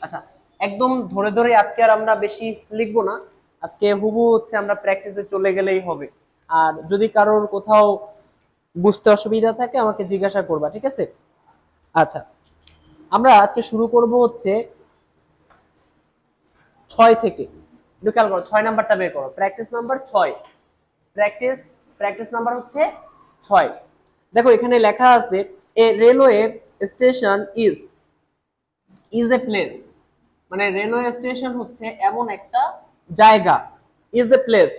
আচ্ছা, একদম ধরে ধরে আজকে আর আমরা বেশি লিখবো না, আজকে হুবহু হচ্ছে আমরা প্র্যাকটিসে চলে গেলেই হবে। আর যদি কারোর কোথাও বুঝতে অসুবিধা থাকে আমাকে জিজ্ঞাসা করবা, ঠিক আছে? আচ্ছা, আমরা আজকে শুরু করব হচ্ছে 6 থেকে। একটু খেয়াল করো, 6 নাম্বারটা বের করো, practice number 6। Practice practice number হচ্ছে 6। দেখো এখানে লেখা আছে এ railway station is a place, মানে রেলওয়ে স্টেশন হচ্ছে এমন একটা জায়গা, ইজ এ প্লেস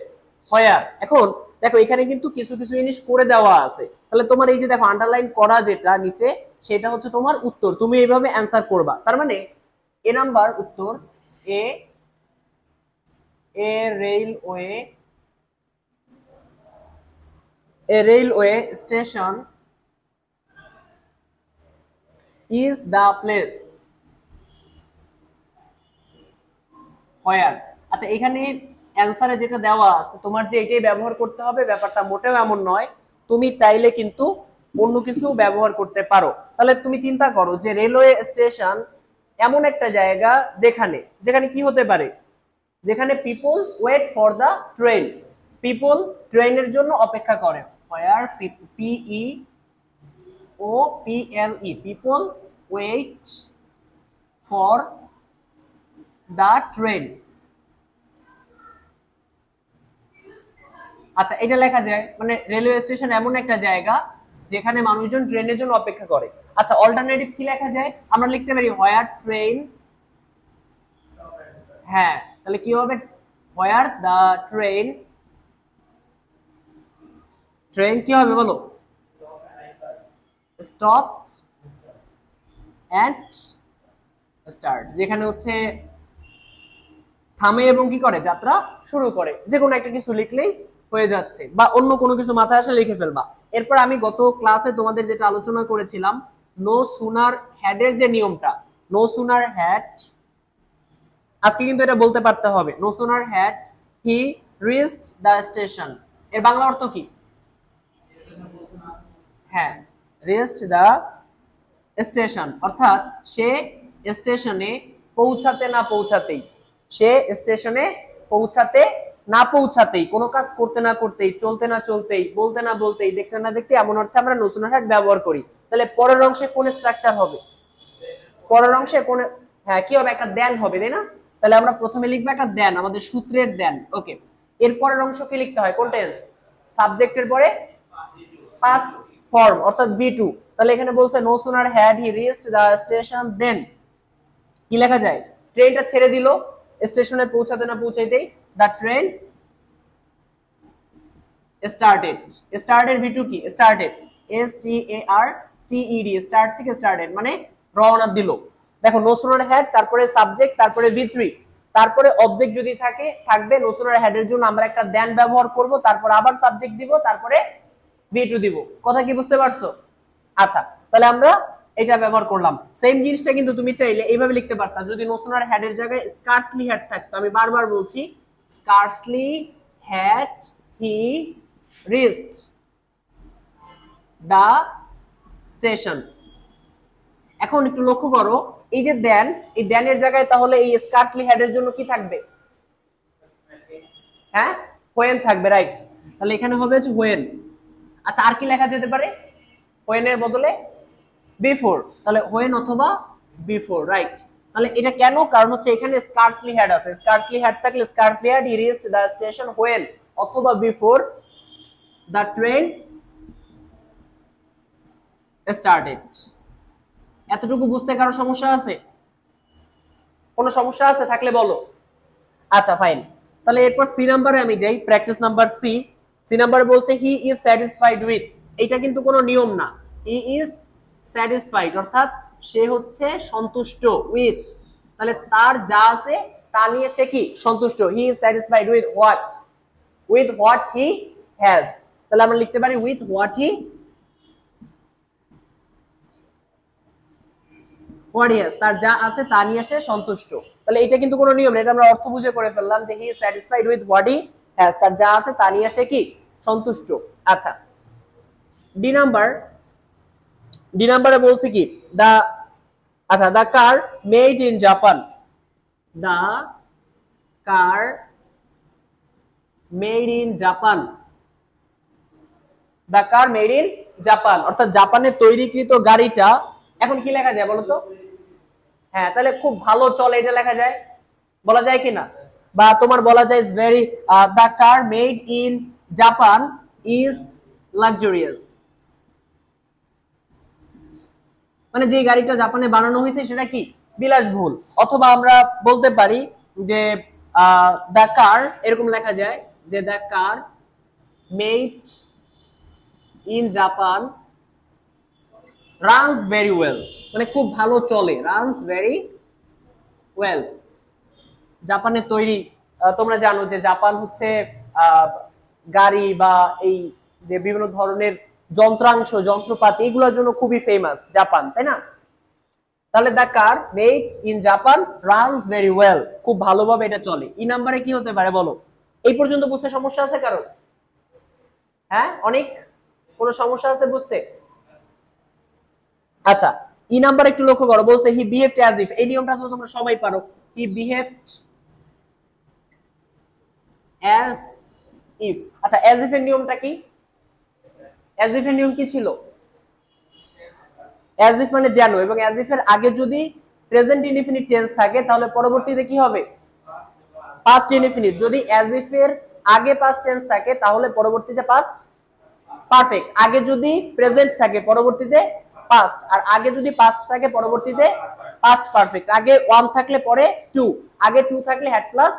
হোয়ার। এখন দেখো এখানে কিন্তু কিছু কিছু জিনিস করে দেওয়া আছে, তাহলে তোমার এই যে দেখো আন্ডারলাইন করা যেটা নিচে, সেটা হচ্ছে তোমার উত্তর, তুমি এইভাবে অ্যান্সার করবা। তার মানে এ নাম্বার উত্তর, A a railway station is the place where. আচ্ছা, এখানে অ্যানসারে যেটা দেওয়া আছে তোমার যে এটাই ব্যবহার করতে হবে ব্যাপারটা মোটেও এমন নয়, তুমি চাইলে কিন্তু অন্য কিছু ব্যবহার করতে পারো। তাহলে তুমি চিন্তা করো যে রেলওয়ে স্টেশন এমন একটা জায়গা যেখানে যেখানে কি হতে পারে, যেখানে people wait for the train, people ট্রেনের জন্য অপেক্ষা করে, where P E O P L E, people wait for the train. আচ্ছা, এটা লেখা যায় মানে রেলওয়ে স্টেশন এমন একটা জায়গা যেখানে মানুষজন ট্রেনের জন্য অপেক্ষা করে। আচ্ছা, অল্টারনেটিভ কি লেখা যায়? আমরা লিখতে পারি হোয়ার ট্রেন, হ্যাঁ, তাহলে কি হবে, হোয়ার দা ট্রেন, ট্রেন কি হবে বলো, স্টপ এন্ড স্টার্ট, যেখানে হচ্ছে থামে এবং কি করে, যাত্রা শুরু করে। যে কোনো একটা কিছু লিখলেই হয়ে যাচ্ছে, বা অন্য কোনো কিছু মাথায় আসলে লিখে ফেলবা। এরপর আমি গত ক্লাসে তোমাদের যেটা আলোচনা করেছিলাম, নো সুনার হ্যাডের যে নিয়মটা, নো সুনার হ্যাড, আজকে কিন্তু এটা বলতে পারতে হবে, no sooner had he reached the station, এর বাংলা অর্থ কি? হ্যাঁ, রিচড দ্য স্টেশন অর্থাৎ সে স্টেশনে পৌঁছাতে না পৌঁছাতেই, সে স্টেশনে পৌঁছাতে না পৌঁছাতেই, কোনো কাজ করতে না করতেই, চলতে না চলতেই, বলতে না বলতেই, দেখতে না দেখতে, এমন অর্থে আমরা নো সুনার হ্যাড ব্যবহার করি। তাহলে পরের অংশে কোন স্ট্রাকচার হবে? পরের অংশে কোন, হ্যাঁ কি হবে, একটা দেন হবে, তাই না? তাহলে আমরা প্রথমে লিখবো একটা দেন, আমাদের সূত্রের দেন। ওকে, এর পরের অংশ কি লিখতে হয়, কোন টেন্স? সাবজেক্টের পরে পাস্ট ফর্ম অর্থাৎ ভি2। তাহলে এখানে বলছে no sooner had he reached the station then কি লেখা যায়, ট্রেনটা ছেড়ে দিল স্টেশনে পৌঁছাতে না পৌঁছাইতেই, দ্য ট্রেন স্টার্টেড, স্টার্টেড ভি2 কি, started, S T A R T E D, start থেকে স্টার্টেড মানে রওনা দিল। দেখো নো সুনার হ্যাড, তারপরে সাবজেক্ট, তারপরে ভি3, তারপরে অবজেক্ট যদি থাকে থাকবে, নো সুনার হ্যাড এর জন্য আমরা একটা দেন ব্যবহার করব, তারপর আবার সাবজেক্ট দিব, তারপরে ভি2 দিব। কথা কি বুঝতে পারছো? আচ্ছা, তাহলে আমরা এটা ব্যবহার করলাম। সেম জিনিসটা কিন্তু তুমি চাইলে এইভাবে লিখতে পারতা, যদি নো সুনার হ্যাড এর জায়গায় স্কার্সলি হ্যাড থাকতো। আমি বারবার বলছি, scarcely had he reached the station. এখন একটু লক্ষ্য করো, এই যে দেন, এই দেনের জায়গায় তাহলে এই স্কার্সলি হ্যাড এর জন্য কি থাকবে? হ্যাঁ, হোয়েন থাকবে, রাইট। তাহলে এখানে হবে হচ্ছে হোয়েন। আচ্ছা, আর কি লেখা যেতে পারে হোয়েন এর বদলে? বিফোর, তাহলে হোয়েন অথবা বিফোর, রাইট। তাহলে এটা কেন, কারণ হচ্ছে এখানে স্কার্সলি হ্যাড আছে, স্কার্সলি হ্যাড থাকলে scarcely had he reached the station when অথবা বিফোর দ্য ট্রেন স্টার্টেড। এতটুকু বুঝতে কারো সমস্যা আছে? কোনো সমস্যা আছে থাকলে বলো। আচ্ছা ফাইন, তাহলে এরপর সি নাম্বারে আমি যাই, প্র্যাকটিস নাম্বার সি। সি নাম্বারে বলছে হি ইজ স্যাটিসফাইড উইথ, এটা কিন্তু কোনো নিয়ম না, হি ইজ স্যাটিসফাইড অর্থাৎ সে হচ্ছে সন্তুষ্ট, উইথ তাহলে তার যা আছে তা নিয়ে সে কি সন্তুষ্ট, he is satisfied with what, with what he has. তাহলে আমরা লিখতে পারি উইথ হোয়াট হি তার যা আছে তা নিয়ে সে সন্তুষ্ট। তাহলে এটা কিন্তু কোনো নিয়ম না, এটা আমরা অর্থ বুঝে করে ফেললাম যে he is satisfied with what he has, তার যা আছে তা নিয়ে সে কি সন্তুষ্ট। আচ্ছা, ডি নাম্বারে বলছে কি দা, আচ্ছা the car made in Japan, the car made in Japan, the car made in Japan, অর্থাৎ জাপানে তৈরিকৃত গাড়িটা, এখন কি লেখা যায় বলতো? হ্যাঁ, তাহলে খুব ভালো চলে এটা লেখা যায়, বলা যায় কিনা? বা তোমার বলা যায় is very, the car made in Japan is luxurious, মানে যে গাড়িটা জাপানে বানানো হয়েছে সেটা কি বিলাসবহুল। অথবা আমরা বলতে পারি যে দ্য কার, এরকম লেখা যায় যে the car made in Japan runs very well, মানে খুব ভালো চলে, রানস ভেরি ওয়েল, জাপানের তৈরি। তোমরা জানো যে জাপান হচ্ছে গাড়ি বা এই যে বিভিন্ন ধরনের যন্ত্রাংশ যন্ত্রপাতি এগুলোর জন্য খুবই ফেমাস জাপান, তাই না? তাহলে the car made in Japan runs very well, খুব ভালোভাবে এটা চলে। ই নাম্বারে কি হতে পারে বলো? এই পর্যন্ত বুঝতে সমস্যা আছে কারো? হ্যাঁ, অনেক কোনো সমস্যা আছে বুঝতে? আচ্ছা, ই নাম্বার একটু লক্ষ্য করো, বলছে হি বিহেভড অ্যাজ ইফ, এই নিয়মটা তো তোমরা সবাই পারো। হি বিহেভড অ্যাজ ইফ। আচ্ছা, অ্যাজ ইফ এর নিয়মটা কি? অ্যাজ ইফ এর নিয়ম কি ছিল? অ্যাজ ইফ মানে যেন, এবং অ্যাজ ইফ এর আগে যদি প্রেজেন্ট ইনডিফিনিট টেন্স থাকে তাহলে পরবর্তীতে কি হবে? Past indefinite. যদি অ্যাজ ইফ এর আগে পাস্ট টেন্স থাকে তাহলে পরবর্তীতে পাস্ট পারফেক্ট। আগে যদি প্রেজেন্ট থাকে পরবর্তীতে পাস্ট, আর আগে যদি পাস্ট থাকে পরবর্তীতে পাস্ট পারফেক্ট। আগে ওয়ান থাকলে পরে টু, আগে টু থাকলে হ্যাড প্লাস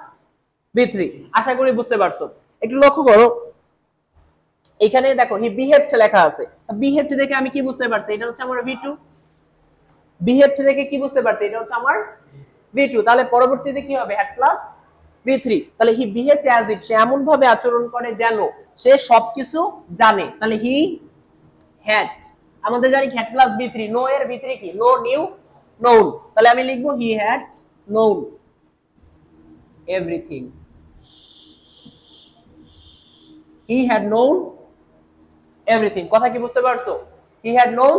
V3। আশা করি বুঝতে পারছো। একটু লক্ষ্য করো, এখানে দেখো হি বিহেভড লেখা আছে, বিহেভড দেখে আমি কি বুঝতে পারছি? এটা হচ্ছে আমার V2। বিহেভড দেখে কি বুঝতে পারছি? এটা হচ্ছে আমার V2। তাহলে পরবর্তীতে কি হবে? Had plus V3। তাহলে হি বিহেভড অ্যাজ ইফ, সে এমন ভাবে আচরণ করে যেন সে সবকিছু জানে। তাহলে হি হ্যাড, আমাদের জানি হ্যাড প্লাস V3, নো এর V3 কি? Know, knew, known. তাহলে আমি লিখবো he had known everything, he had known everything. কথা কি বুঝতে পারছো? He had known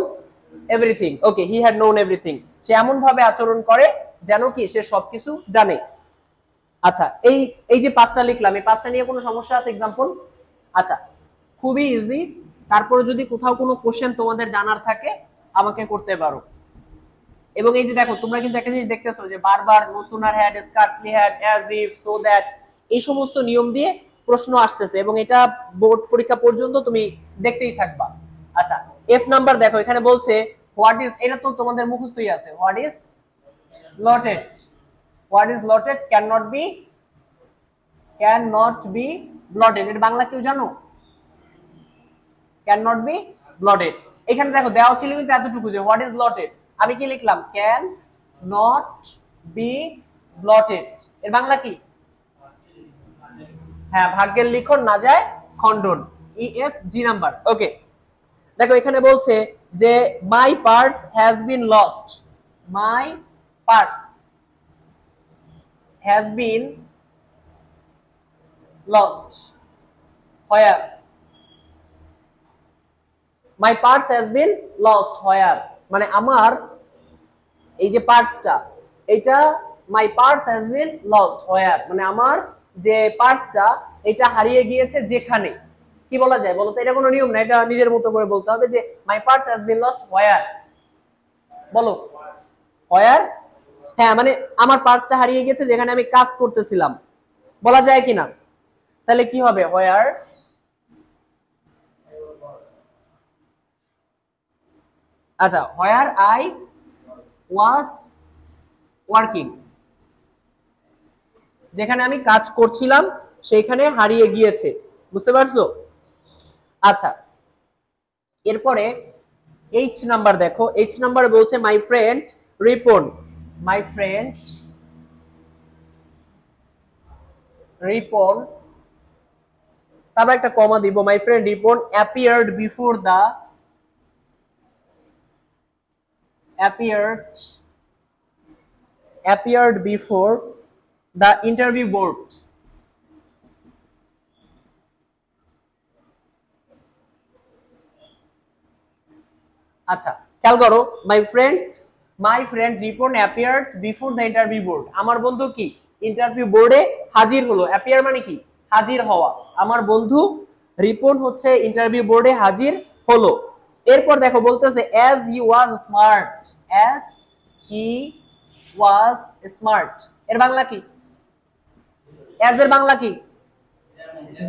everything. Okay, he had known everything, সে এমন ভাবে আচরণ করে যেন কি সে সবকিছু জানে। আচ্ছা, এই এই যে পাঁচটা লিখলাম, এই পাঁচটা নিয়ে কোনো সমস্যা আছে এক্সাম্পল? আচ্ছা, খুবই ইজি। তারপরে যদি কোথাও কোনো কোশ্চেন তোমাদের জানার থাকে আমাকে করতে পারো। এবং এই যে দেখো, তোমরা কিন্তু একটা জিনিস দেখতেছো যে বারবার no sooner had, scarcely had, as if, so that, এই সমস্ত নিয়ম দিয়ে প্রশ্ন আসতেছে এবং এটা বোর্ড পরীক্ষা পর্যন্ত তুমি দেখতেই থাকবা। আচ্ছা, এফ নাম্বার দেখো, এখানে বলছে হোয়াট ইজ, এটা তো তোমাদের মুখস্থই আছে, what is lotted, what is lotted can not be blotted. এর বাংলা কেউ জানো? Can not be blotted. এখানে দেখো দেওয়া ছিল কিন্তু এতটুকু যে হোয়াট ইজ ব্লটেড, আমি কি লিখলাম? Can not be blotted. এর বাংলা কি? হ্যাঁ, ভাগ্যের লিখন না যায় খণ্ডন, EFG নাম্বার। ওকে, দেখো এখানে বলছে যে my purse has been lost, my purse has been lost where, my purse has been lost where, মানে আমার এই যে পার্সটা, এটা my purse has been lost where, মানে আমার যে পার্সটা এটা হারিয়ে গিয়েছে যেখানে। কি বলা যায় বলো তো? এটা কোনো নিয়ম না, এটা নিজের মতো করে বলতে হবে যে my purse has been lost where. বলো হোয়ার। হ্যাঁ, মানে আমার পার্সটা হারিয়ে গেছে যেখানে আমি কাজ করতেছিলাম, বলা যায় কিনা? তাহলে কি হবে? হোয়ার, আচ্ছা, হোয়ার আই ওয়াজ ওয়ার্কিং, যেখানে আমি কাজ করছিলাম সেখানে হারিয়ে গিয়েছে। বুঝতে পারছো? আচ্ছা, এরপরে এইচ নাম্বার দেখো, এইচ নাম্বার বলছে my friend Ripon, my friend Ripon, তারপর একটা কমা দিব, my friend Ripon appeared before the, appeared before the interview board. আচ্ছা, খেয়াল করো, my friend my friend Ripon appeared before the interview board. আমার বন্ধু কি ইন্টারভিউ বোর্ডে হাজির হলো। অ্যাপিয়ার মানে কি হাজির হওয়া। আমার বন্ধু রিপন হচ্ছে ইন্টারভিউ বোর্ডে হাজির হলো। এরপর দেখো বলতেছে as he was smart, as he was smart, এর বাংলা কি? অ্যাজ এর বাংলা কি?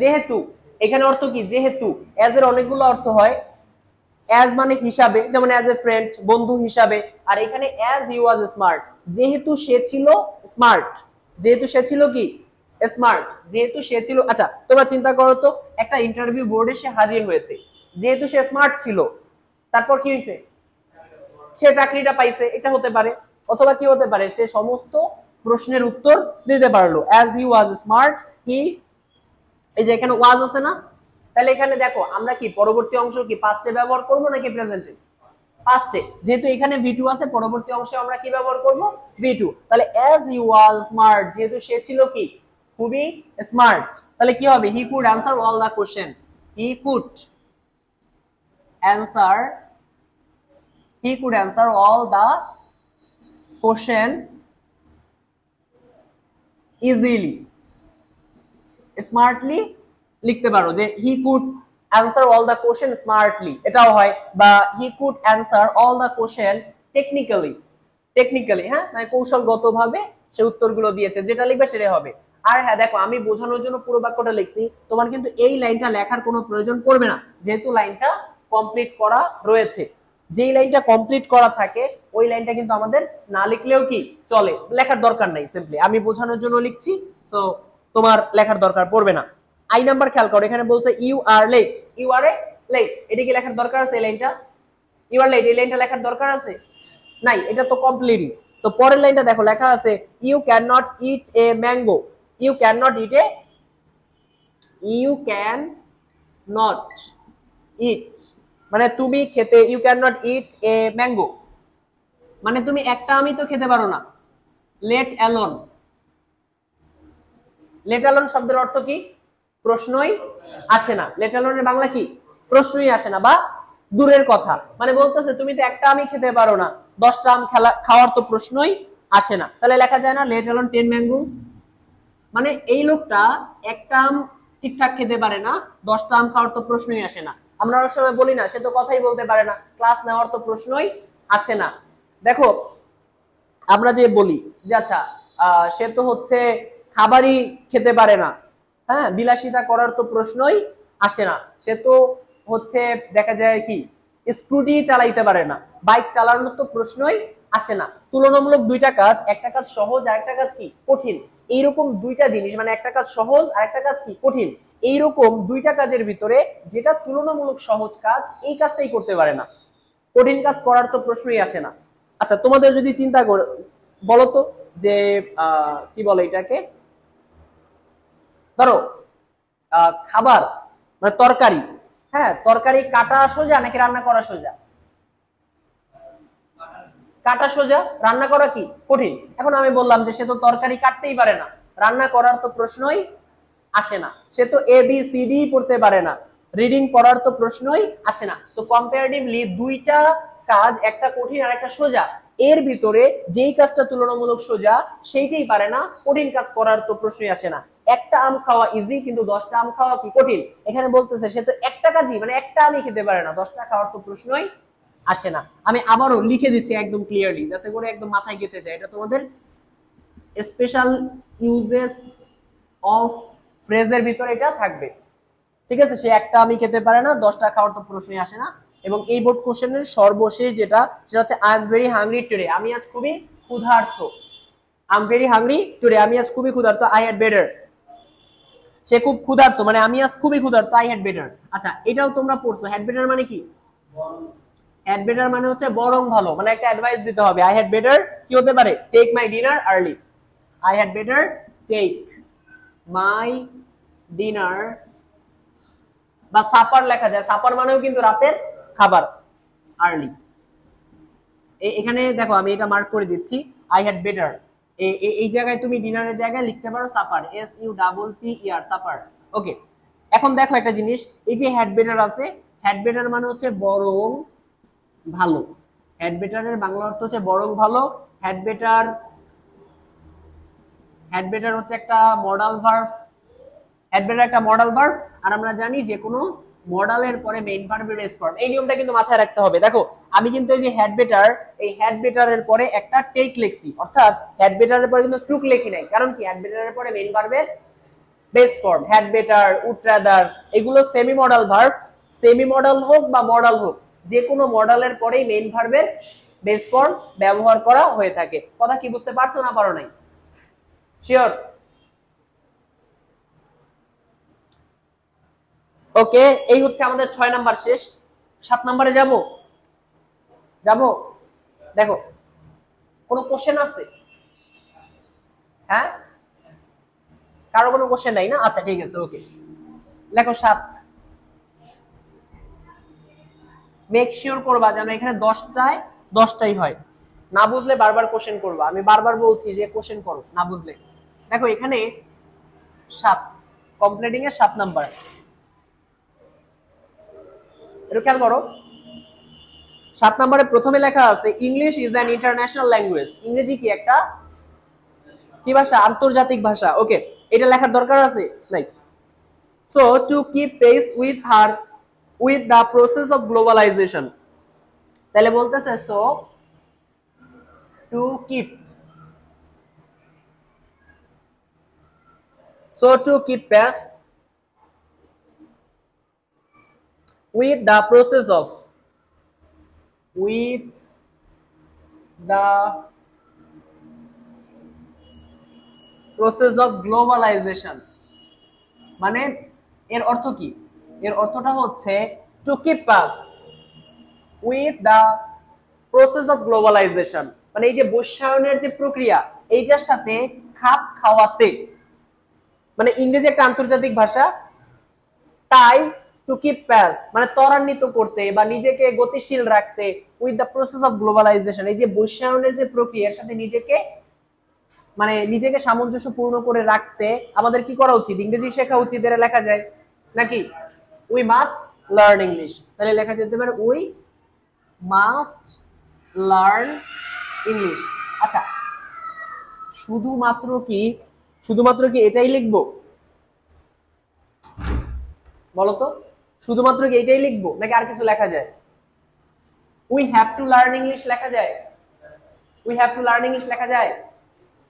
যেহেতু। এখানে অর্থ কি যেহেতু। অ্যাজ এর অনেকগুলো অর্থ হয়। অ্যাজ মানে হিসাবে, যেমন অ্যাজ এ ফ্রেন্ড বন্ধু হিসাবে। আর এখানে অ্যাজ হি ওয়াজ স্মার্ট, যেহেতু সে ছিল স্মার্ট, যেহেতু সে ছিল কি স্মার্ট, যেহেতু সে ছিল। আচ্ছা তোমরা চিন্তা করো তো, একটা ইন্টারভিউ বোর্ডে সে হাজির হয়েছে, যেহেতু সে স্মার্ট ছিল, তারপর কি হয়েছে? সে চাকরিটা পাইছে, এটা হতে পারে। অথবা কি হতে পারে? সে সমস্ত প্রশ্নের উত্তর দিতে পারলো। অ্যাজ হি ওয়াজ স্মার্ট, হি, এই যে এখানে ওয়াজ আছে না, তাহলে এখানে দেখো আমরা কি পরবর্তী অংশ কি পাস্টে ব্যবহার করব নাকি প্রেজেন্টে? পাস্টে। যেহেতু এখানে ভি2 আছে, পরবর্তী অংশে আমরা কি ব্যবহার করব? ভি2। তাহলে অ্যাজ হি ওয়াজ স্মার্ট, যেহেতু সে ছিল কি খুবই স্মার্ট, তাহলে কি হবে? He could answer all the question, he could answer, he could answer all the question easily. Smartly লিখতে পারো যে he could answer all the question smartly, এটাও হয়। বা he could answer all the question technically, technically, হ্যাঁ মানে কৌশলগতভাবে সে উত্তরগুলো দিয়েছে, যেটা লিখবে সেটাই হবে। আর হ্যাঁ দেখো আমি বোঝানোর জন্য পুরো বাক্যটা লিখছি, তোমার কিন্তু এই লাইনটা লেখার কোনো প্রয়োজন পড়বে না, যেহেতু লাইনটা কমপ্লিট করা রয়েছে। যেই লাইনটা কমপ্লিট করা থাকে ওই লাইনটা কিন্তু আমাদের না লিখলেও কি চলে, লেখার দরকার নাই, সিম্পলি আমি বোঝানোর জন্য লিখছি, সো তোমার লেখার দরকার পড়বে না। আই নাম্বার খেয়াল করো, এখানে বলছে you are late, you are a late, এটা কি লেখার দরকার আছে? এই লাইনটা ইউ আর লেট, এই লাইনটা লেখার দরকার আছে? নাই, এটা তো কমপ্লিটই। তো পরের লাইনটা দেখো লেখা আছে you can not eat a mango, you can not eat a, you can not eat মানে তুমি খেতে, you can not eat a mango মানে তুমি একটা আমি তো খেতে পারো না। লেট অ্যালোন, লেট অ্যালোন শব্দের অর্থ কি? প্রশ্নই আসে না। লেট অ্যালোনের বাংলা কি? প্রশ্নই আসে না বা দূরের কথা। মানে বলতেছে তুমি তো একটা আমি খেতে পারো না, 10টা আম খাওয়ার তো প্রশ্নই আসে না। তাহলে লেখা যায় না লেট অ্যালোন 10 ম্যাঙ্গোস, মানে এই লোকটা একটা আম ঠিকঠাক খেতে পারে না, 10টা আম খাওয়ার তো প্রশ্নই আসে না। আমরা অনেক সময় বলি না সে তো কথাই বলতে পারে না, ক্লাস নেওয়ার তো প্রশ্নই আসে না। দেখো আমরা যে বলি যে আচ্ছা সে তো হচ্ছে খাবারই খেতে পারে না, হ্যাঁ বিলাসিতা করার তো প্রশ্নই আসে না। সে তো হচ্ছে দেখা যায় কি স্কুটি চালাইতে পারে না, বাইক চালানোর তো প্রশ্নই আসে না। তুলনামূলক দুইটা কাজ, একটা কাজ সহজ আর একটা কাজ কি কঠিন, এইরকম দুইটা জিনিস, মানে একটা কাজ সহজ আর একটা কাজ কি কঠিন, এইরকম দুইটা কাজের ভিতরে যেটা তুলনামূলক সহজ কাজ এই কাজটাই করতে পারে না, কঠিন কাজ করার তো প্রশ্নই আসে না। আচ্ছা তোমাদের যদি চিন্তা করো বলতো যে কি বলে এটাকে, ধরো খাবার মানে তরকারি, হ্যাঁ তরকারি কাটা সোজা নাকি রান্না করা সোজা? কাটা সোজা, রান্না করা কি কঠিন। এখন আমি বললাম যে সে তো তরকারি কাটতেই পারে না, রান্না করার তো প্রশ্নই আসে না। সে তো এ বি সি ডি পড়তে পারে না, রিডিং পড়ার তো প্রশ্নই আসে না। তো কম্পারেটিভলি দুইটা কাজ, একটা কঠিন আর একটা সোজা, এর ভিতরে যেই কাজটা তুলনামূলক সোজা সেইটাই পারে না, কঠিন কাজ করার তো প্রশ্নই আসে না। একটা আম খাওয়া ইজি, কিন্তু 10টা আম খাওয়া কি কঠিন। এখানে বলতেছে সে তো একটা কাজই, মানে একটা আমই খেতে পারে না, 10টা খাওয়ার তো প্রশ্নই আসে না। আমি আবারও লিখে দিচ্ছি একদম ক্লিয়ারলি যাতে করে একদম মাথায় গেঁথে যায়, এটা তোমাদের স্পেশাল ইউজেস অফ ফ্রেজের ভিতরে এটা থাকবে, ঠিক আছে। সে একটা আমি খেতে পারে না, 10টা খাওয়ার তো প্রশ্নই আসে না। এবং এই বোর্ড কোশ্চেনের সর্বশেষ যেটা, সেটা হচ্ছে I am very hungry today, আমি আজ খুবই ক্ষুধার্ত। I am very hungry today, আমি আজ খুবই ক্ষুধার্ত। আই হ্যাড বেটার, সে খুব ক্ষুধার্ত মানে আমি আজ খুবই ক্ষুধার্ত। আই হ্যাড বেটার, আচ্ছা এটাও তোমরা পড়ছো। হ্যাড বেটার মানে কি? হ্যাড বেটার মানে হচ্ছে বরং ভালো, মানে একটা অ্যাডভাইস দিতে হবে। আই হ্যাড বেটার কি হতে পারে? Take my dinner early, I had better take my dinner, বা সাপার লেখা যায়, সাপার মানেও কিন্তু রাতের খাবার, আর্লি। এখানে দেখো আমি এটা মার্ক করে দিচ্ছি, আই হ্যাড বেটার, এই জায়গায় তুমি ডিনারের জায়গায় লিখতে পারো supper, S U double P E R, supper. Okay, এখন দেখো একটা জিনিস, এই যে হ্যাড বেটার আছে, হ্যাড বেটার মানে হচ্ছে বরং ভালো, হ্যাড বেটারের বাংলা অর্থ হচ্ছে বরং ভালো। হ্যাড বেটার, হ্যাড বেটার হচ্ছে একটা মডাল ভার্ব, হ্যাড বেটার একটা মডাল ভার্ব। আর আমরা জানি যে কোনো মডালের পরে মেইন ভার্বের বেস ফর্ম, এই নিয়মটা কিন্তু মাথায় রাখতে হবে। দেখো আমি কিন্তু এই যে হ্যাড বেটার, এই হ্যাড বেটারের পরে একটা টেক লিখছি, অর্থাৎ হ্যাড বেটারের পরে কিন্তু টুক লিখি নাই, কারণ কি হ্যাড বেটারের পরে মেইন ভার্বের base form. Had better, would rather, এগুলো semi modal verb. Semi modal হোক বা মডাল হোক, যে কোনো মডালের পরেই মেইন ভার্বের বেস ফর্ম ব্যবহার করা হয়ে থাকে। কথা কি বুঝতে পারছো না পারো নাই? শিওর? ওকে, এই হচ্ছে আমাদের 6 নাম্বার শেষ। 7 নম্বরে যাব। দেখো কোনো কোশ্চেন আছে? হ্যাঁ, কারো কোনো কোশ্চেন নাই না? আচ্ছা ঠিক আছে, ওকে। লেখো 7। মেক শিওর করবা যেন এখানে 10টায় 10টাই হয়। না বুঝলে বারবার কোশ্চেন করবা, আমি বারবার বলছি যে কোশ্চেন করো না বুঝলে। দেখো এখানে 7, কমপ্লিটিং এর 7 নাম্বার। এটা খেয়াল করো, 7 নম্বরে প্রথমে লেখা আছে English is an international language. ইংরেজি কি একটা কি ভাষা? আন্তর্জাতিক ভাষা। ওকে, এটা লেখার দরকার আছে? নাই। So to keep pace with the process of globalisation, তাহলে বলতেছে so to keep, pace with the process of, with the process of globalization, মানে এর অর্থ কি? এর অর্থটা হচ্ছে to keep pace with the process of globalization, মানে এই যে বৈশ্বায়নের যে প্রক্রিয়া এইটার সাথে খাপ খাওয়াতে, মানে ইংরেজি একটা আন্তর্জাতিক ভাষা, তাই টু কিপ প্যাস মানে ত্বরান্বিত করতে বা নিজেকে গতিশীল রাখতে, with the process of globalisation, এই যে বৈশ্বায়নের যে প্রক্রিয়ার সাথে নিজেকে মানে নিজেকে সামঞ্জস্যপূর্ণ করে রাখতে আমাদের কি করা উচিত? ইংরেজি শেখা উচিত। এর লেখা যায় নাকি উই মাস্ট লার্ন ইংলিশ, তাহলে লেখা যেতে পারে উই মাস্ট লার্ন ইংলিশ। আচ্ছা, শুধুমাত্র কি এটাই লিখবো? বলতো, শুধুমাত্র কি এটাই লিখবো নাকি আর কিছু লেখা যায়? We have to learn English লেখা যায়? We have to learn English লেখা যায়?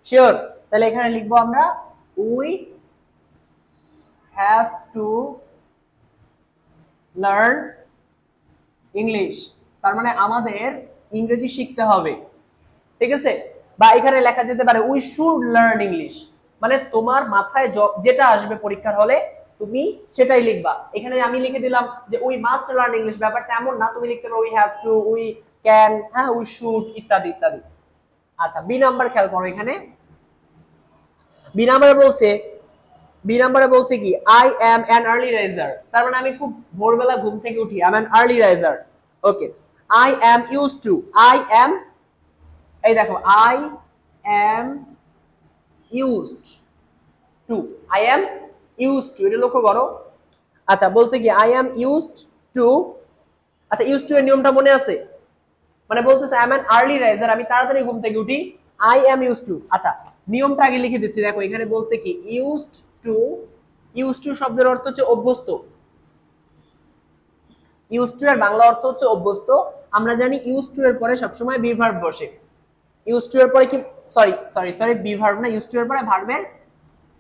শিওর? তাহলে এখানে লিখবো আমরা we have to learn English, তার মানে আমাদের ইংরেজি শিখতে হবে, ঠিক আছে? বা এখানে লেখা যেতে পারে উই শুড লার্ন ইংলিশ, মানে তোমার মাথায় যেটা আসবে পরীক্ষার হলে তুমি সেটাই লিখবা। এখানে আমি লিখে দিলাম যে উই মাস্ট লার্ন ইংলিশ, ব্যাপারটা এমন না, তুমি লিখতে পারো we have to, we can, হ্যাঁ উই শুড, ইত্যাদি ইত্যাদি। আচ্ছা, বি নাম্বার খেয়াল করো। এখানে বি নাম্বারে বলছে কি I am an early raiser, তার মানে আমি খুব ভোরবেলা ঘুম থেকে উঠি, I am an early raiser. Okay, I am used to, এই দেখো আই অ্যাম ইউজড টু, এটা লক্ষ্য করো। আচ্ছা, বলছে কি আই অ্যাম ইউজড টু, আচ্ছা ইউজড টু এর নিয়মটা মনে আছে? মানে বলতেছে I am an early riser, আমি তাড়াতাড়ি ঘুম থেকে উঠি, আই অ্যাম ইউজড টু। আচ্ছা, নিয়মটা আগে লিখে দিচ্ছি। দেখো এখানে বলছে কি ইউজড টু শব্দের অর্থ হচ্ছে অভ্যস্ত। ইউজড টু এর বাংলা অর্থ হচ্ছে অভ্যস্ত। আমরা জানি ইউজড টু এর পরে সবসময় বি ভার্ব বসে। ইউজড টু এর পরে কি সরি বি ভার্ব না, ইউজড টু এর পরে ভার্বের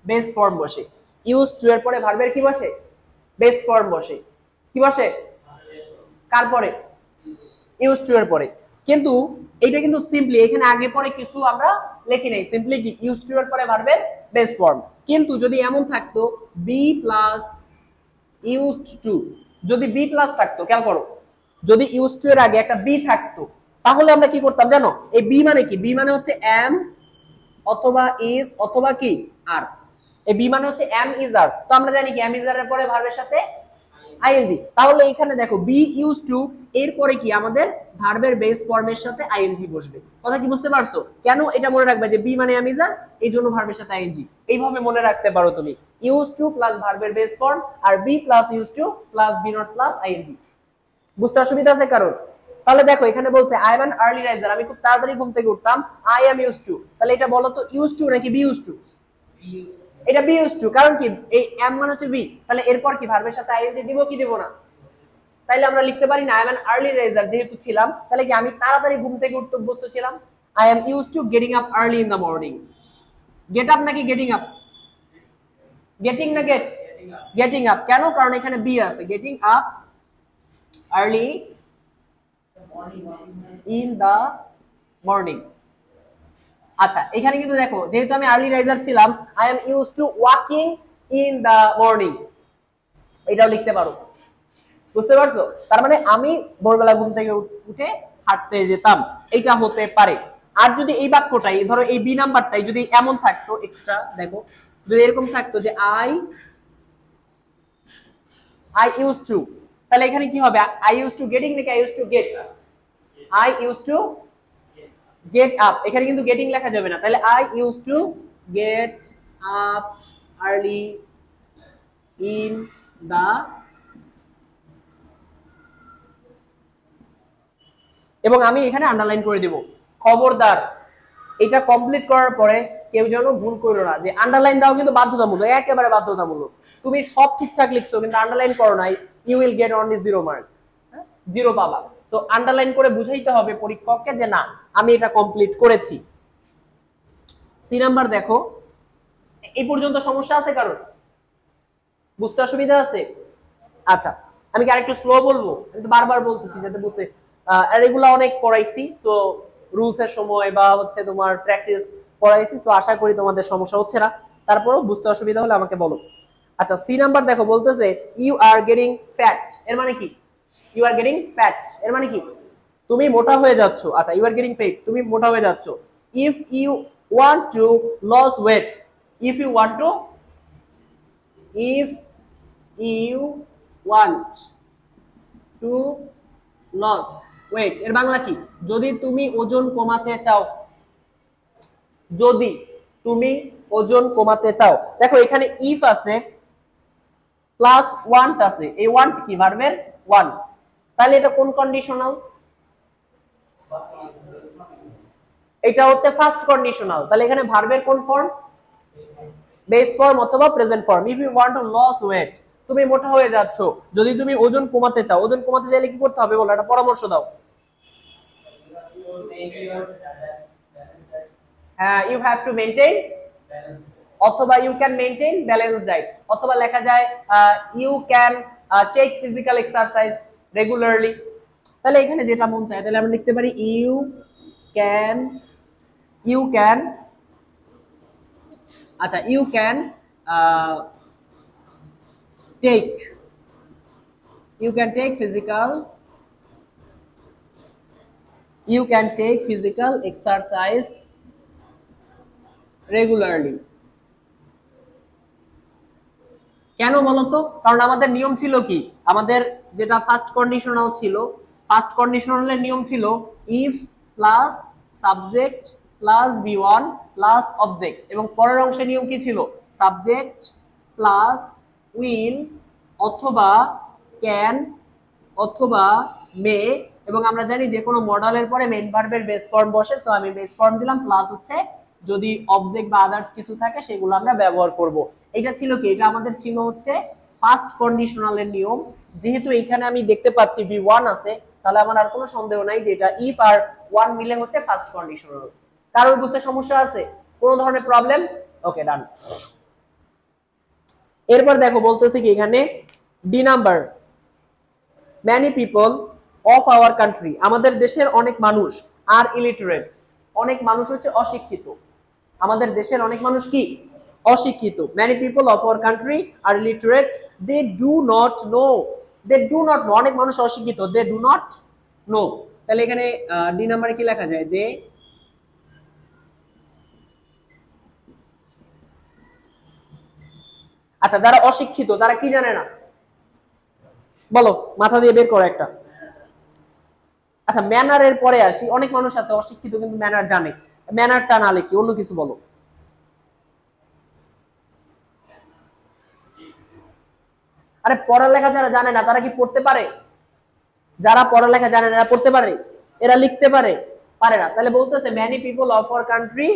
বেস ফর্ম বসে। ইউজড টু এর পরে ভার্বের কি বসে? বেস ফর্ম বসে। কি বসে? কার পরে? ইউজড টু এর পরে। কিন্তু এটা কিন্তু সিম্পলি এখানে আগে পরে কিছু আমরা লিখি নাই, সিম্পলি কি ইউজড টু এর পরে ভার্বের বেস ফর্ম। কিন্তু যদি এমন থাকতো বি প্লাস ইউজড টু, যদি বি প্লাস থাকতো, খেয়াল করো, যদি ইউজড টু এর আগে একটা বি থাকতো তাহলে আমরা কি করতাম জানো? এই বি মানে কি? বি মানে হচ্ছে এম অথবা ইজ অথবা কি আর। এই বি মানে হচ্ছে এম ইজ আর, তো আমরা জানি কি এম ইজ আর এর পরে ভার্বের সাথে আইএনজি। তাহলে এখানে দেখো বি ইউজ টু এর পরে কি আমাদের ভার্বের বেস ফর্মের সাথে আইএনজি বসবে। কথা কি বুঝতে পারছো? কেন এটা মনে রাখবে যে বি মানে এম ইজ আর, এই জন্য ভার্বের সাথে আইএনজি। এইভাবে মনে রাখতে পারো তুমি, ইউজ টু প্লাস ভার্বের বেস ফর্ম আর be plus use to plus be not plus ING. বুঝতে অসুবিধা আছে কারণ? তাহলে দেখো এখানে বলছে I am an early riser, আমি খুব তাড়াতাড়ি ঘুম থেকে উঠতাম। আই এম ইউজ টু, তাহলে এটা বলো তো ইউজ টু নাকি বি ইউজ টু? এটা বি ইউজ টু, কারণ কি এই এম মানে হচ্ছে বি, তাহলে এরপর কি ভার্বের সাথে আইএনজি দিব কি দেব না? তাইলে আমরা লিখতে পারি না I am an early raiser, যেহেতু ছিলাম তাহলে কি আমি তাড়াতাড়ি ঘুম থেকে উঠতে অভ্যস্ত ছিলাম। I am use to getting up early in the morning. Get up নাকি গেটিং আপ? গেটিং না গেট? Getting up. কেন? কারণ এখানে বি আছে, getting up early in the morning. আচ্ছা এখানে কিন্তু দেখো যেহেতু আমি আর্লি রাইজার ছিলাম, I am use to walking in the morning, এটাও লিখতে পারো। বুঝতে পারছো? তার মানে আমি ভোরবেলা ঘুম থেকে উঠে হাঁটতে যেতাম, এটা হতে পারে। আর যদি এই বাক্যটাই ধরো এই বি নাম্বারটাই যদি এমন থাকতো এক্সট্রা, দেখো যদি এরকম থাকতো যে আই ইউজ টু, তাহলে এখানে কি হবে? আই ইউজ টু গেটিং নাকি I use to get? I use to get up, এখানে কিন্তু গেটিং লেখা যাবে না, তাহলে I use to get up early in the, এবং আমি এখানে আন্ডারলাইন করে দিব। খবরদার এটা কমপ্লিট করার পরে কেউ যেন ভুল করো না যে আন্ডারলাইন দাও, কিন্তু বাধ্যতামূলক, একেবারে বাধ্যতামূলক। তুমি সব ঠিকঠাক লিখছো কিন্তু আন্ডারলাইন করো নাই, you will get only 0 mark, 0 পাবা। তো আন্ডারলাইন করে বুঝাইতে হবে পরীক্ষককে যে না আমি এটা কমপ্লিট করেছি। সি নাম্বার দেখো, এই পর্যন্ত সমস্যা আছে কারণ? বুঝতে অসুবিধা আছে? আচ্ছা আমি কি আরেকটু স্লো বলবো? আমি তো বারবার বলতেছি যাতে বুঝতে, আর এগুলো অনেক পড়াইছি, সো রুলস এর সময় বা হচ্ছে তোমার প্র্যাকটিস পড়াইছি, সো আশা করি তোমাদের সমস্যা হচ্ছে না। তারপরও বুঝতে অসুবিধা হলে আমাকে বলো। আচ্ছা সি নাম্বার দেখো বলতেছে ইউ আর গেটিং ফ্যাট, এর মানে কি? ইউ আর গেটিং ফ্যাট এর মানে কি? তুমি মোটা হয়ে যাচ্ছ। আচ্ছা ইউ আর গেটিং ফেট, তুমি মোটা হয়ে যাচ্ছ। If you want to lose weight, if you want to, if you want to lose weight এর বাংলা কি? যদি তুমি ওজন কমাতে চাও, যদি তুমি ওজন কমাতে চাও। দেখো এখানে ইফ আছে প্লাস ওয়ান্ট আছে, এই ওয়ান্ট কি? ভার্বের ওয়ান। তাহলে এটা কোন কন্ডিশনাল? এটা হচ্ছে ফার্স্ট কন্ডিশনাল। তাহলে এখানে ভার্বের কোন ফর্ম? বেস ফর্ম অথবা present form. If you want to lose weight, তুমি মোটা হয়ে যাচ্ছ, যদি তুমি ওজন কমাতে চাও। ওজন কমাতে চাইলে কি করতে হবে বলো, একটা পরামর্শ দাও। হ্যাঁ, ইউ হ্যাভ টু মেইনটেইন, অথবা you can maintain balance diet, অথবা লেখা যায় you can take physical exercise regularly. তাহলে এখানে যেটা মন চায় তাহলে আমরা লিখতে পারি ইউ ক্যান, ইউ ক্যান, আচ্ছা you can take, you can take physical, you can take physical exercise regularly। কেন বলতো? কারণ আমাদের নিয়ম ছিল কি, আমাদের যেটা ফার্স্ট কন্ডিশনাল ছিল, ফার্স্ট কন্ডিশনালের নিয়ম ছিল if plus subject plus B one plus object, এবং পরের অংশের নিয়ম কি ছিল? সাবজেক্ট প্লাস উইল অথবা ক্যান অথবা মে, এবং আমরা জানি যে কোনো মডেলের পরে মেইন ভার্বের বেস ফর্ম বসে, সো আমি বেস ফর্ম দিলাম, প্লাস হচ্ছে যদি অবজেক্ট বা আদার্স কিছু থাকে সেগুলো আমরা ব্যবহার করব। এটা ছিল কি? এটা আমাদের ছিল হচ্ছে ফার্স্ট কন্ডিশনালের নিয়ম। যেহেতু এখানে আমি দেখতে পাচ্ছি ভি1 আছে, তাহলে আমার আর কোনো সন্দেহ নাই যে এটা ইফ আর ওয়ান মিলে হচ্ছে ফার্স্ট কন্ডিশনাল। কারোর বুঝতে সমস্যা আছে? কোনো ধরনের প্রবলেম? ওকে ডান। এরপর দেখো বলতেছে কি এখানে D number, many people of our country, আমাদের দেশের অনেক মানুষ, আর illiterate, অনেক মানুষ হচ্ছে অশিক্ষিত। আমাদের দেশের অনেক মানুষ কি? অশিক্ষিত। many people of our country are illiterate, they do not know, they do not know, অনেক মানুষ অশিক্ষিত, they do not know। তাহলে এখানে ডি নাম্বারে কি লেখা যায়? they, আচ্ছা যারা অশিক্ষিত তারা কি জানে না? বলো, মাথা দিয়ে বের করো একটা। আচ্ছা ম্যানারের পরে আসি, অনেক মানুষ আছে অশিক্ষিত কিন্তু ম্যানার জানে, ম্যানারটা না লিখি অন্য কিছু বলো। আরে পড়ালেখা যারা জানে না তারা কি পড়তে পারে? যারা পড়ালেখা জানে না এরা পড়তে পারে, এরা লিখতে পারে, পারে না। তাহলে বলতেছে many people of our country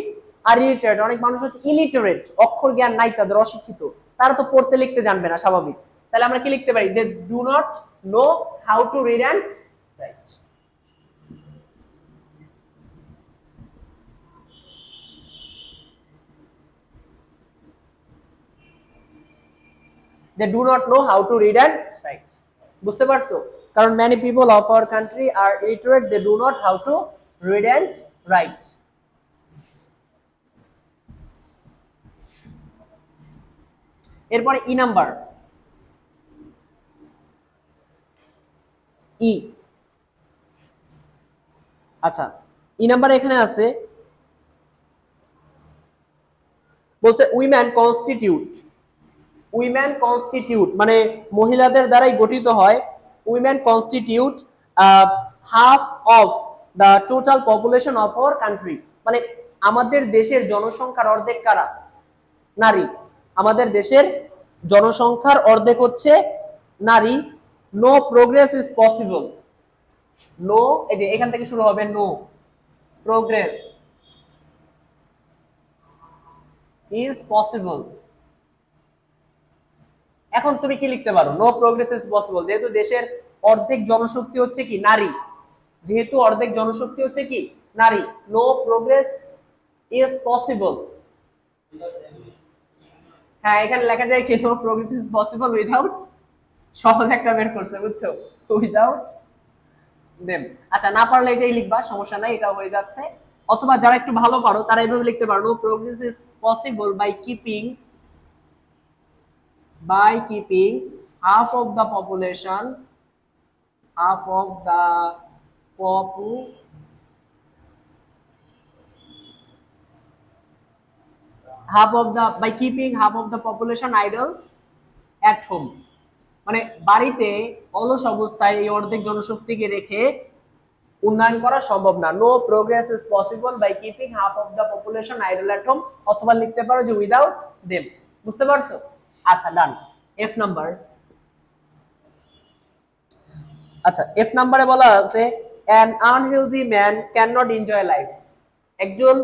are illiterate, অনেক মানুষ হচ্ছে ইলিটারেট, অক্ষর জ্ঞান নাই তাদের, অশিক্ষিত, তারা তো পড়তে লিখতে জানবে না, স্বাভাবিক। তাহলে আমরা কি লিখতে পারি? They do not know how to read and write. They do not know how to read and write. বুঝতে পারছো? কারণ many people of our country are illiterate, they do not how to read and write. এরপরে E number, ই। আচ্ছা, E number এখানে আছে, বলছে women constitute, women constitute মানে মহিলাদের দ্বারাই গঠিত হয়, women constitute half of the total population of our country, মানে আমাদের দেশের জনসংখ্যার অর্ধেক কারা? নারী। আমাদের দেশের জনসংখ্যার অর্ধেক হচ্ছে নারী। No progress is possible, no, এই যে এখান থেকে শুরু হবে, নো প্রোগ্রেস ইজ পসিবল। এখন তুমি কি লিখতে পারো? নো প্রোগ্রেস ইজ পসিবল, যেহেতু দেশের অর্ধেক জনশক্তি হচ্ছে কি নারী, যেহেতু অর্ধেক জনশক্তি হচ্ছে কি নারী, নো প্রোগ্রেস ইজ পসিবল। হ্যাঁ, এখানে লেখা যায় কি no progress is possible without, সহজ একটা বের করছে, বুঝছো, উইদাউট দেম। আচ্ছা, না পারলে এটাই লিখবা, সমস্যা নাই, এটা হয়ে যাচ্ছে। অথবা যারা একটু ভালো পারো তারা এইভাবে লিখতে পারো, no progress is possible by keeping half of the population, half of the by keeping half of the population idle at home, মানে বাড়িতে অলস অবস্থায় এই অর্ধেক জনশক্তিকে রেখে উন্নয়ন করা সম্ভব না। No progress is possible by keeping half of the population idle at home, অথবা লিখতে পারো যে উইদাউট দেম। বুঝতে পারছো? আচ্ছা, ডান। এফ নাম্বার, আচ্ছা এফ নাম্বারে বলা আছে an unhealthy man cannot enjoy life, একজন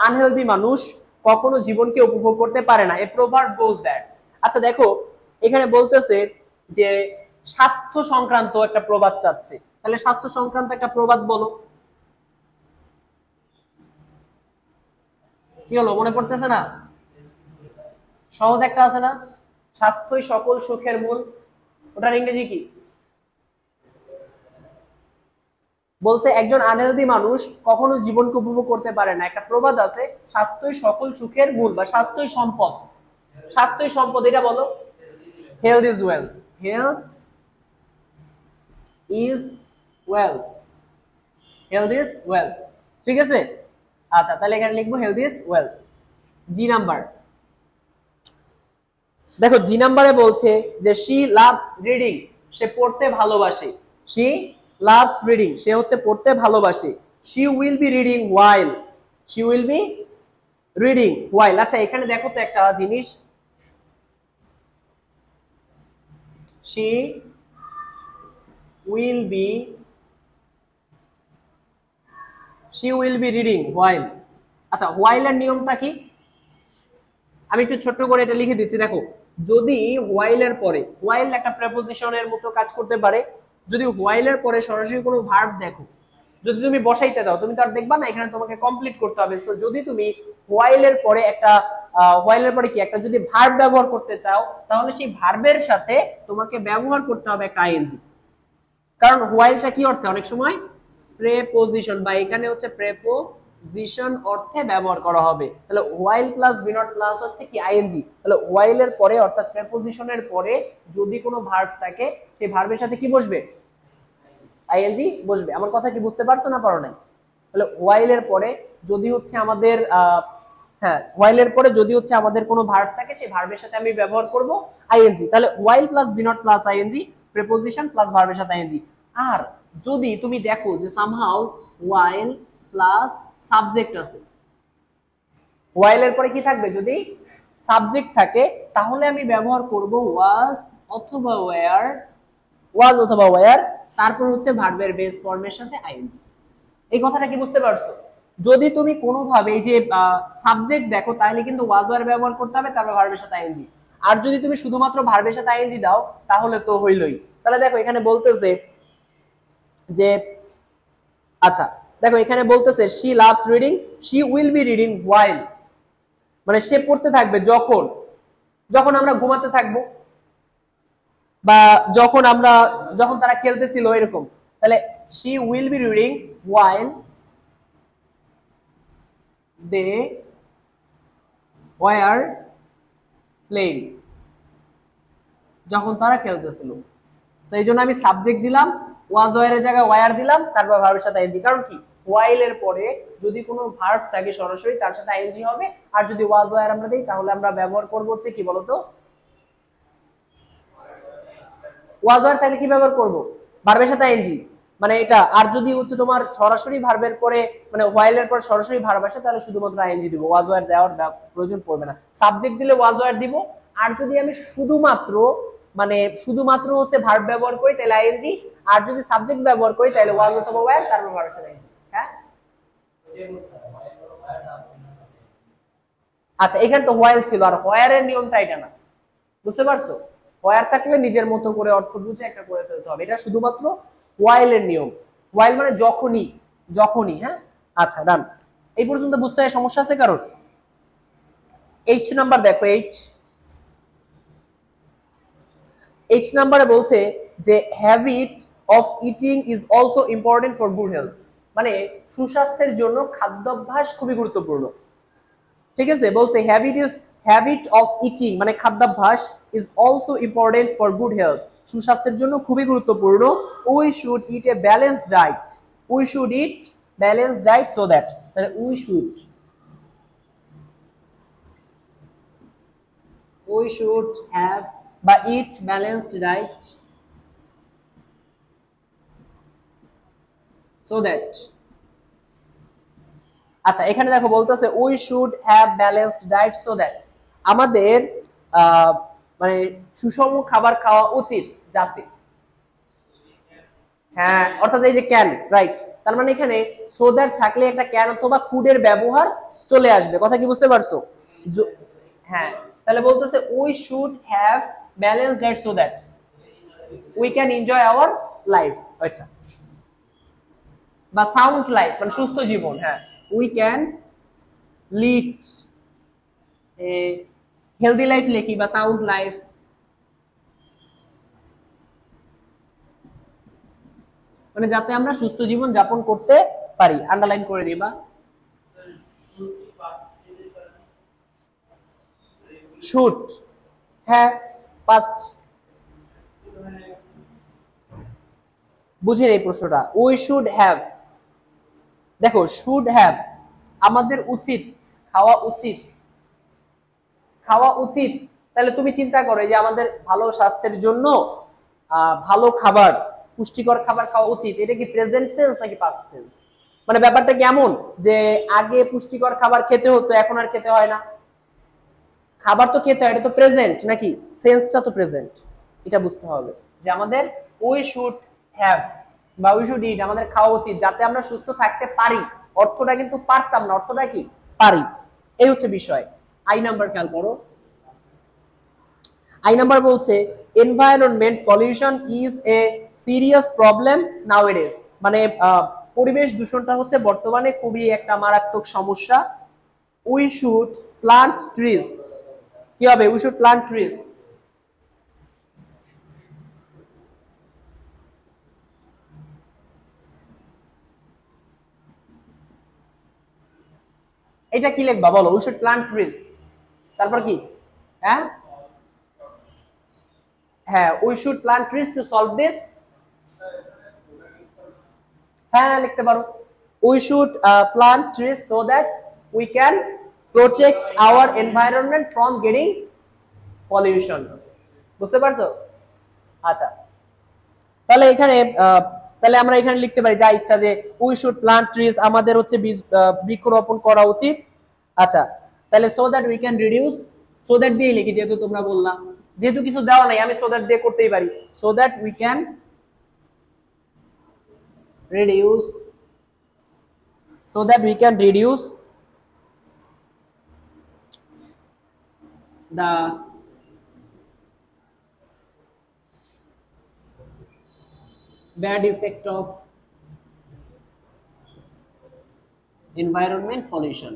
আনহেলদি মানুষ কখনো জীবনকে উপভোগ করতে পারে না। এ প্রভার্ব গোজ দ্যাট, আচ্ছা দেখো এখানে বলতেছে যে স্বাস্থ্য সংক্রান্ত একটা প্রবাদ চাচ্ছে, তাহলে স্বাস্থ্য সংক্রান্ত একটা প্রবাদ বলো। কি হলো, মনে পড়তেছে না? সহজ একটা আছে না, স্বাস্থ্যই সকল সুখের মূল, ওটার ইংরেজি কি? বলছে একজন আনহেলদি মানুষ কখনো জীবনকে উপভোগ করতে পারে না। একটা প্রবাদ আছে, স্বাস্থ্যই সকল সুখের মূল, বা স্বাস্থ্যই সম্পদ। স্বাস্থ্যই সম্পদ, এটা বলো। Health is wealth, health is wealth, health is wealth, ঠিক আছে। আচ্ছা, তাহলে এখানে লিখবো health is wealth. G number, দেখো জি নাম্বারে বলছে যে শি লাভস রিডিং, সে পড়তে ভালোবাসে। শি লাভস রিডিং, সে হচ্ছে পড়তে ভালোবাসে। She will be reading while, she will be reading while. আচ্ছা, এখানে দেখো তো একটা জিনিস, she will be reading while. আচ্ছা, হোয়াইলের নিয়মটা কি? আমি একটু ছোট্ট করে এটা লিখে দিচ্ছি, দেখো যদি হোয়াইলের পরে, হোয়াইল একটা প্রেপোজিশনের মতো কাজ করতে পারে, যদি হোয়াইলের পরে সরাসরি কোনো ভার্ব দেখো, যদি তুমি বসাইতে যাও, তুমি তো আর দেখবা না, এখানে তোমাকে কমপ্লিট করতে হবে। সো যদি তুমি হোয়াইলের পরে একটা হোয়াইলের পরে কি একটা যদি ভার্ব ব্যবহার করতে চাও, তাহলে সেই ভার্বের সাথে তোমাকে ব্যবহার করতে হবে একটা আইএনজি। কারণ হোয়াইলটা কি অর্থে অনেক সময় প্রেপোজিশন, বা এখানে হচ্ছে প্রেপোজিশন অর্থে ব্যবহার করা হবে। তাহলে while plus be not plus হচ্ছে কি আইএনজি। তাহলে হোয়াইলের পরে অর্থাৎ প্রেপোজিশনের পরে যদি কোনো ভার্ব থাকে, সেই ভার্বের সাথে কি বসবে? আইএনজি বসবে। আমার কথা কি বুঝতে পারছো না পারো নাই? তাহলে হোয়াইলের পরে যদি হচ্ছে আমাদের হ্যাঁ, হোয়াইলের পরে যদি হচ্ছে আমাদের কোনো ভার্ব থাকে, সেই ভার্বের সাথে আমি ব্যবহার করব আইএনজি। তাহলে while plus be not plus ING, preposition plus ভার্বের সাথে আইএনজি। আর যদি তুমি দেখো যে সামহাউ হোয়াইল প্লাস সাবজেক্ট আছে, হোয়াইলের পরে কি থাকবে? যদি সাবজেক্ট থাকে, তাহলে আমি ব্যবহার করব ওয়াজ অথবা ওয়্যার, ওয়াজ অথবা ওয়্যার তারপর হচ্ছে ভার্বের বেস ফর্মের সাথে আইএনজি। এই কথাটা কি বুঝতে পারছো? যদি তুমি কোনোভাবে এই যে সাবজেক্ট দেখো তাহলে কিন্তু ওয়াজ ওয়ার ব্যবহার করতে হবে, তারপর ভার্বের সাথে আইএনজি। আর যদি তুমি শুধুমাত্র ভার্বের সাথে আইএনজি দাও তাহলে তো হইলই। তাহলে দেখো এখানে বলতেছে যে, আচ্ছা দেখো এখানে বলতেছে she loves reading, she will be reading while, মানে সে পড়তে থাকবে যখন, যখন আমরা ঘুমাতে থাকবো বা যখন তারা খেলতেছিল এরকম। তাহলে she will be reading while they were playing, যখন তারা খেলতেছিল। সেই জন্য আমি সাবজেক্ট দিলাম, ওয়াজ ওয়ারের জায়গায় ওয়ার দিলাম, তারপর ভার্বের সাথে আইএনজি। কারণ কি, ওয়াইল এর পরে যদি কোনো ভার্ব থাকে সরাসরি তার সাথে আইএনজি হবে, আর যদি ওয়াজ ওয়ার আমরা দেই তাহলে আমরা ব্যবহার করব হচ্ছে কি বলতো, ওয়াজ ওয়ার থাকলে কি ব্যবহার করব, ভার্বের সাথে আইএনজি, মানে এটা। আর যদি হচ্ছে তোমার সরাসরি ভার্বের পরে মানে হোয়াইল এর পর সরাসরি ভার্ব আসে তাহলে শুধুমাত্র আইএনজি দিব, ওয়াজ ওয়ার দেওয়ার প্রয়োজন পড়বে না। সাবজেক্ট দিলে ওয়াজ ওয়ার দিব, আর যদি আমি শুধুমাত্র হচ্ছে ভার্ব ব্যবহার করি তাহলে আইএনজি, আর যদি সাবজেক্ট ব্যবহার করি তাহলে ওয়াজ অথবা ওয়্যার, তারপর ভার্বের সাথে আইএনজি। হ্যাঁ আচ্ছা, এখানে তো হোয়াইল ছিল, আর হোয়ারের নিয়মটা এটা না, বুঝতে পারছো? হোয়ার থাকলে নিজের মতো করে অর্থ বুঝে একটা করে ফেলতে হবে, এটা শুধুমাত্র হোয়াইলের নিয়ম। হোয়াইল মানে যখনই, যখনই। হ্যাঁ আচ্ছা ডান। এই পর্যন্ত বুঝতে হয় সমস্যা আছে কারণ? এইচ নাম্বার দেখো, এইচ নাম্বারে বলছে যে habit of eating is also important for good health, মানে সুস্বাস্থ্যের জন্য খাদ্যাভ্যাস খুবই গুরুত্বপূর্ণ। ঠিক আছে, বলছে হ্যাবিট অফ ইটিং মানে খাদ্যাভ্যাস is also important for good health, সুস্বাস্থ্যের জন্য খুবই গুরুত্বপূর্ণ। We should eat A balanced diet, we should eat balanced diet so that, তাহলে উই শুড হ্যাভ বা ইট ব্যালেন্সড ডায়েট সো দ্যাট। আচ্ছা এখানে দেখো বলতেছে we should have balanced diet so that, আমাদের মানে সুষম খাবার খাওয়া উচিত যাতে। হ্যাঁ অর্থাৎ এই যে ক্যান, রাইট, তার মানে এখানে সো দ্যাট থাকলে একটা ক্যান অথবা কুডের ব্যবহার চলে আসবে, কথা কি বুঝতে পারছো? হ্যাঁ তাহলে বলতেছে we should have balanced diet so that we can enjoy our life, আচ্ছা, বা সাউন্ড লাইফ মানে সুস্থ জীবন। হ্যাঁ we can lead a healthy life লিখি বা সাউন্ড লাইফ, মানে যাতে আমরা সুস্থ জীবন যাপন করতে পারি। আন্ডারলাইন করে দিবা। শুড, হ্যাঁ পাস্ট, বুঝেন এই প্রশ্নটা? উই শুড হ্যাভ, দেখো শুড হ্যাভ আমাদের উচিত, খাওয়া উচিত, খাওয়া উচিত। তাহলে তুমি চিন্তা করো যে আমাদের ভালো স্বাস্থ্যের জন্য ভালো খাবার, পুষ্টিকর খাবার খাওয়া উচিত, এটা কি প্রেজেন্ট সেন্স নাকি পাস্ট সেন্স? মানে ব্যাপারটা কেমন যে আগে পুষ্টিকর খাবার খেতে হতো এখন আর খেতে হয় না, খাবার তো খেতে হয়, এটা তো প্রেজেন্ট নাকি, সেন্সটা তো প্রেজেন্ট। এটা বুঝতে হবে যে আমাদের উই শুড হ্যাভ বা উই শুড ইট আমাদের খাওয়া উচিত যাতে আমরা সুস্থ থাকতে পারি, অর্থটা কিন্তু পারতাম না, অর্থটা কি পারি, এই হচ্ছে বিষয়। আই নাম্বার খেয়াল করো, আই নাম্বার বলছে environment pollution is a serious problem nowadays, মানে পরিবেশ দূষণটা হচ্ছে বর্তমানে খুবই একটা মারাত্মক সমস্যা। উই শুড প্লান্ট ট্রিজ, কি হবে? উই শুড প্লান্ট ট্রিজ, এটা কি লিখবা বলো? উই শুড প্লান্ট ট্রিজ, তারপর কি? হ্যাঁ হ্যাঁ we should plant trees to solve this, হ্যাঁ লিখতে পারো we should plant trees so that we can protect our environment from getting pollution, বুঝতে পারছো? আচ্ছা তাহলে এখানে তাহলে আমরা এখানে লিখতে পারি যা ইচ্ছা যে উই শুড প্লান্ট ট্রিজ আমাদের হচ্ছে বৃক্ষরোপণ করা উচিত। আচ্ছা তাহলে so that we can reduce, so that দিয়ে লিখি যেহেতু তোমরা বললা, যেহেতু কিছু দেওয়া নাই আমি সো দ্যাট দিয়ে করতেই পারি, so that we can reduce, so that we can reduce the bad effect of environment pollution.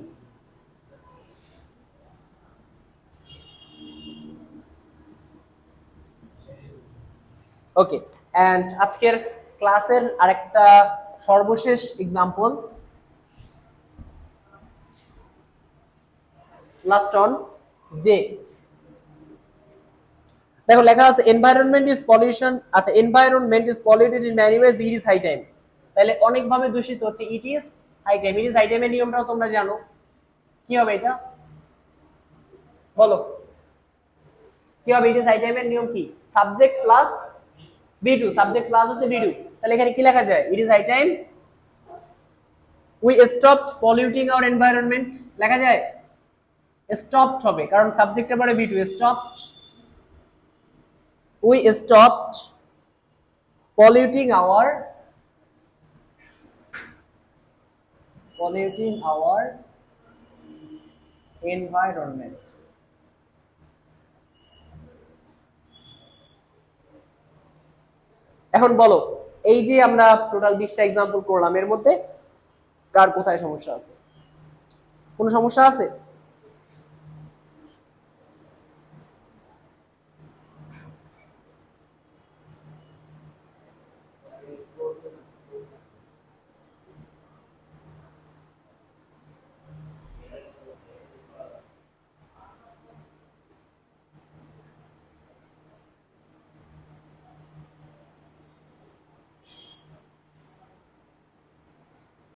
Okay, and আজকের ক্লাসের আরেকটা সর্বশেষ এক্সাম্পল, লাস্ট অন যে দেখো লেখা আছে এনভায়রনমেন্ট ইজ পলিউশন। আচ্ছা, environment is polluted in many ways, it is high time. তাহলে অনেক ভাবে দূষিত হচ্ছে, it is high time. It is high টাইমের নিয়মটাও তোমরা জানো, কি হবে এটা বলো, কি হবে? ইট ইজ হাই টাইমের নিয়ম কি? সাবজেক্ট প্লাস বি2, সাবজেক্ট প্লাস হচ্ছে বি2। তাহলে এখানে কি লেখা যায়? It is high time we stopped polluting our environment, লেখা যায় স্টপড হবে, কারণ সাবজেক্টের পরে বি2, stopped, we stopped polluting our environment. এখন বলো, এই যে আমরা টোটাল 20টা एग्जांपल করলাম, এর মধ্যে কার কোথায় সমস্যা আছে? কোনো সমস্যা আছে?